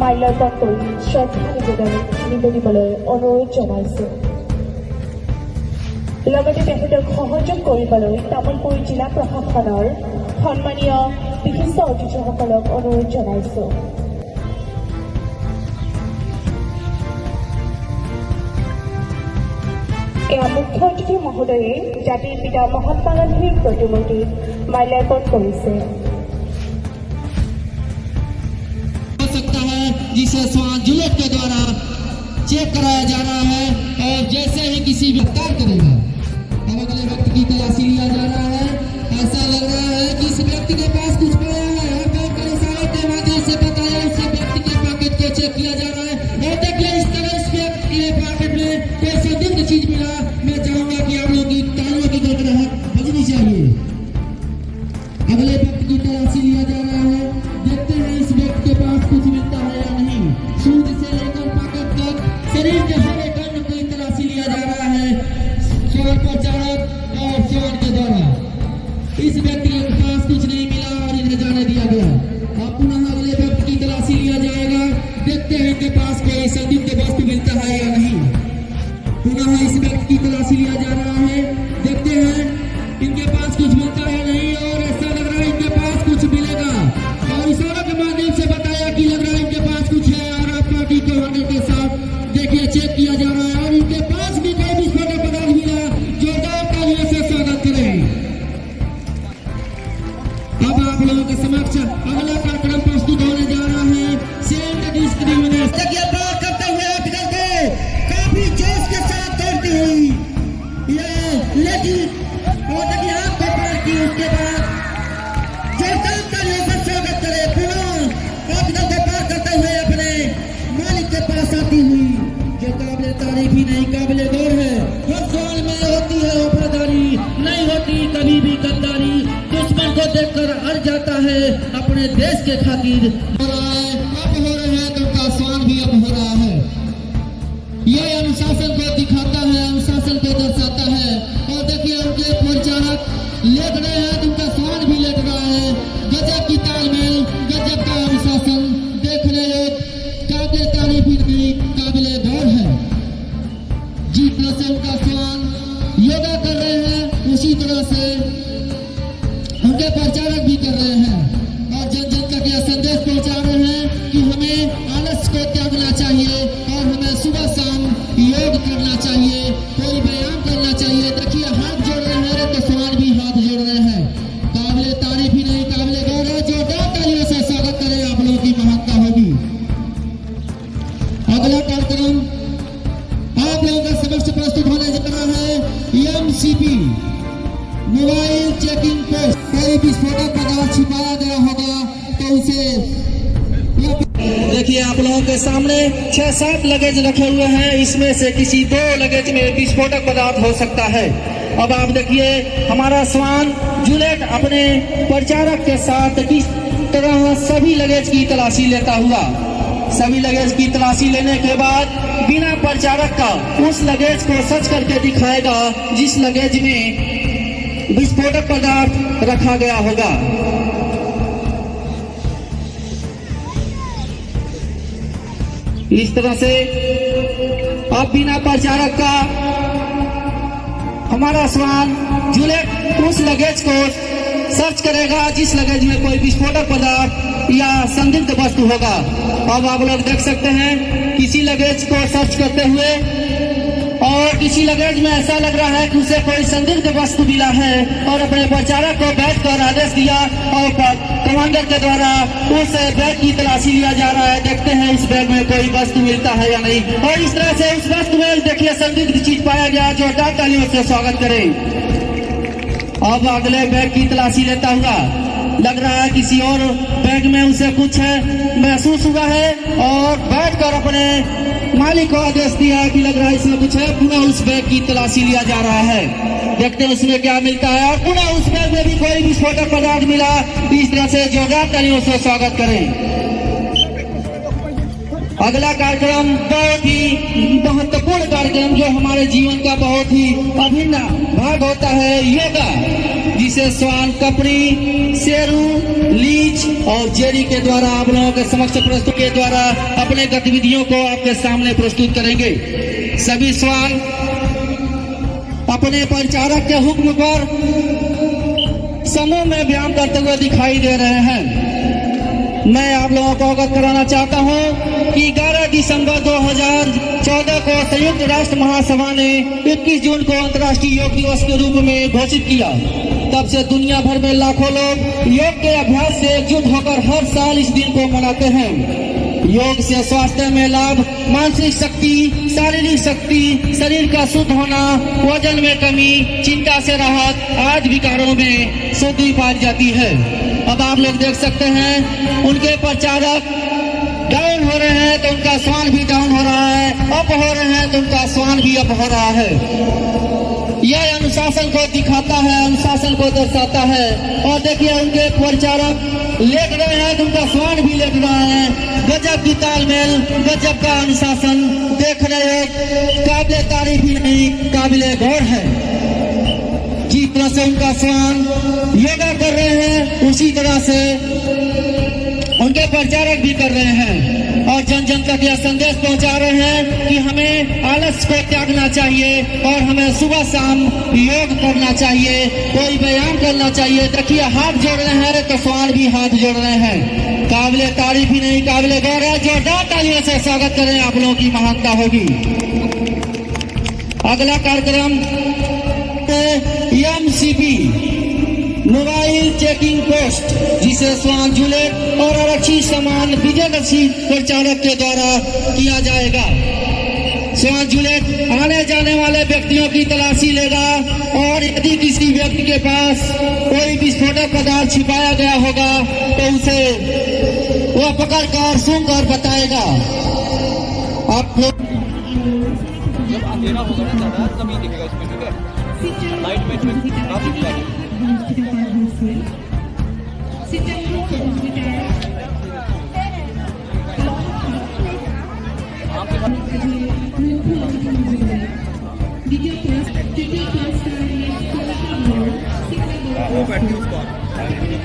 মাল্যাৰ্পণ কৰি শ্ৰদ্ধা নিবেদিবলৈ অনুৰোধ জনাইছোঁ। লগতে তেখেতক সহযোগ কৰিবলৈ তামুলপুৰ জিলা প্ৰশাসনৰ সন্মানীয় বিশিষ্ট অতিথিসকলক অনুৰোধ জনাইছোঁ। এয়া মুখ্য অতিথি মহোদয়ে জাতিৰ পিতা মহাত্মা গান্ধীৰ প্ৰতিমূৰ্তিত মাল্যাৰ্পণ কৰিছে। जिसे स्वान जुलेट के द्वारा चेक कराया जा रहा है और जैसे ही किसी गिरफ्तार करेगा अब अगले व्यक्ति की तलाशी लिया जा रहा है। ऐसा लग रहा है कि इस व्यक्ति के पास कुछ पड़ा है और बैंक के इशारे के माध्यम से बताया इस व्यक्ति के पॉकेट को चेक किया जा रहा है। और देखिए इस तरह इस व्यक्ति के पॉकेट में कोई संदिग्ध चीज मिला। मैं चाहूंगा कि आप लोग की तालियों की गड़गड़ाहट बजनी चाहिए। अगले व्यक्ति की तलाशी लिया जा रहा है। देखते हैं इस व्यक्ति के पास कुछ मिलता है या नहीं। सूद से लेकर पॉकेट तक शरीर के हर एक अंग की तलाशी लिया जा रहा है स्वान प्रचारक और स्वान के द्वारा। इस व्यक्ति के पास कुछ नहीं मिला और इन्हें जाने दिया गया। अब पुनः अगले व्यक्ति की तलाशी लिया जाएगा। देखते हैं इनके पास कोई संदिग्ध वस्तु मिलता है या नहीं। पुनः इस व्यक्ति की तलाशी लिया जा रहा है। देखते हैं इनके पास कुछ मिलता है नहीं और ऐसा लग रहा है इनके पास कुछ मिलेगा और इशारों के माध्यम से बताया कि लग रहा है इनके पास कुछ है और आप पार्टी के होने के साथ देखिए चेक किया जा रहा है और इनके पास भी कोई विस्फोटक पदार्थ मिला। जोरदार तालियों से स्वागत करें। अब आप लोगों के समक्ष अगला कार्यक्रम प्रस्तुत होने जा रहा है। सेंट डिस्क्रिमिनेशन देखिए बात करते हुए आर्टिकल को काफी जोश के साथ दौड़ती हुई ये लेडी और देखिए आपको पार की उसके बाद जोरदार तालियों से स्वागत करें। पुनः आर्टिकल को पार करते हुए अपने मालिक के पास आती हुई जो काबिले तारीफ ही नहीं काबिले गौर है। हर सवाल में होती है वफादारी नहीं होती कभी भी गद्दारी। दुश्मन को देखकर अड़ जाता है अपने देश के खातिर। अब हो रहे हैं तो उनका स्वान भी अब हो रहा है। ये अनुशासन को दिखाता है अनुशासन को दर्शाता है। और देखिए उनके परिचारक लेट रहे हैं तो उनका स्वान भी लेट रहा है। गजब की तालमेल गजब का अनुशासन देखने योग्य काबिल तारीफ नहीं काबिले गौर है। जिस तरह से उनका स्वान योगा कर रहे हैं उसी तरह से उनके प्रचारक भी कर रहे हैं और जन जन तक यह संदेश पहुंचा रहे हैं कि हमें आलस को त्यागना चाहिए और हमें सुबह शाम योग करना चाहिए कोई व्यायाम करना चाहिए। देखिए हाथ जोड़ रहे हैं तो सवाल भी हाथ जोड़ रहे हैं। काबिले तारीफ ही नहीं काबिले गौर है। जोरदार तालियों से स्वागत करें आप लोगों की महत्ता होगी। अगला कार्यक्रम आप लोगों का समक्ष प्रस्तुत होने जा रहा है। MCP mobile checking post. कोई विस्फोटक पदार्थ छिपाया गया होगा तो उसे देखिए आप लोगों के सामने 6-7 लगेज रखे हुए हैं। इसमें से किसी 2 लगेज में विस्फोटक पदार्थ हो सकता है। अब आप देखिए हमारा स्वान जुलेट अपने प्रचारक के साथ किस तरह सभी लगेज की तलाशी लेता हुआ सभी लगेज की तलाशी लेने के बाद बिना प्रचारक का उस लगेज को सर्च करके दिखाएगा जिस लगेज में विस्फोटक पदार्थ रखा गया होगा। इस तरह से अब बिना प्रचारक का हमारा स्वान जुलेट उस लगेज को सर्च करेगा जिस लगेज में कोई विस्फोटक पदार्थ या संदिग्ध वस्तु होगा। अब आप लोग देख सकते हैं किसी लगेज को सर्च करते हुए और किसी लगेज में ऐसा लग रहा है कि उसे कोई संदिग्ध वस्तु मिला है और अपने प्रचारक को बैठकर आदेश दिया और कमांडर के द्वारा उस बैग की तलाशी लिया जा रहा है। देखते हैं इस बैग में कोई वस्तु मिलता है या नहीं और इस तरह से उस वस्तु में देखिए संदिग्ध चीज पाया गया। जोरदार तालियों से स्वागत करें। अब अगले बैग की तलाशी लेता हुआ लग रहा है किसी और बैग में उसे कुछ महसूस हुआ है और बैठकर अपने मालिक को आदेश दिया कि लग रहा है इसमें कुछ है। पुनः उस बैग की तलाशी लिया जा रहा है। देखते हैं उसमें क्या मिलता है और पुनः उस बैग में भी कोई विस्फोटक पदार्थ मिला। इस तरह से जोरदार तालियों से स्वागत करें। अगला कार्यक्रम बहुत ही महत्वपूर्ण कार्यक्रम जो हमारे जीवन का बहुत ही अभिन्न भाग होता है योगा। जिसे स्वान, कपड़ी, शेरू, लीच और जेरी के द्वारा आप लोगों के समक्ष प्रस्तुत के द्वारा अपने गतिविधियों को आपके सामने प्रस्तुत करेंगे। सभी स्वान अपने परिचारक के हुक्म पर समूह में व्यायाम करते हुए दिखाई दे रहे हैं। मैं आप लोगों को अवगत कराना चाहता हूं कि 11 दिसंबर 2014 को संयुक्त राष्ट्र महासभा ने 21 जून को अंतर्राष्ट्रीय योग दिवस के रूप में घोषित किया। तब से दुनिया भर में लाखों लोग योग के अभ्यास से एकजुट होकर हर साल इस दिन को मनाते हैं। योग से स्वास्थ्य में लाभ, मानसिक शक्ति, शारीरिक शक्ति, शरीर का शुद्ध होना, वजन में कमी, चिंता से राहत आदि विकारों में शुद्धि पाई जाती है। अब आप लोग देख सकते हैं उनके प्रचारक डाउन हो रहे हैं तो उनका स्वान भी डाउन हो रहा है, अप हो रहे हैं तो उनका स्वान भी अप हो रहा है। यह अनुशासन को दिखाता है, अनुशासन को दर्शाता है। और देखिए उनके परिचारक लेट रहे हैं तो उनका स्वान भी लेट रहा है। गजब की तालमेल, गजब का अनुशासन देख रहे हैं, काबिले तारीफ ही नहीं काबिले गौर है। जिस तरह से उनका स्वान योगा कर रहे हैं उसी तरह से उनके प्रचारक भी कर रहे हैं और जन जन तक यह संदेश पहुंचा रहे हैं कि हमें आलस को त्यागना चाहिए और हमें सुबह शाम योग करना चाहिए, कोई व्यायाम करना चाहिए। देखिए हाथ जोड़ रहे हैं तो स्वान भी हाथ जोड़ रहे हैं। काबिले तारीफ ही नहीं काबिले गौर है। जोरदार तालियों से स्वागत करें, आप लोगों की महानता होगी। अगला कार्यक्रम एमसीपी मोबाइल चेकिंग पोस्ट, जिसे स्वान जुलेट और आरक्षी समान विजयदर्शी प्रचारक के द्वारा किया जाएगा। स्वान जुलेट आने जाने वाले व्यक्तियों की तलाशी लेगा और यदि किसी व्यक्ति के पास कोई विस्फोटक पदार्थ छिपाया गया होगा तो उसे वह पकड़कर सूंघकर बताएगा। आप लोग जब अंधेरा होगा ना ज्यादा तभी दिखेगा इसमें, ठीक है? लाइट में काफी दिखेगा। Video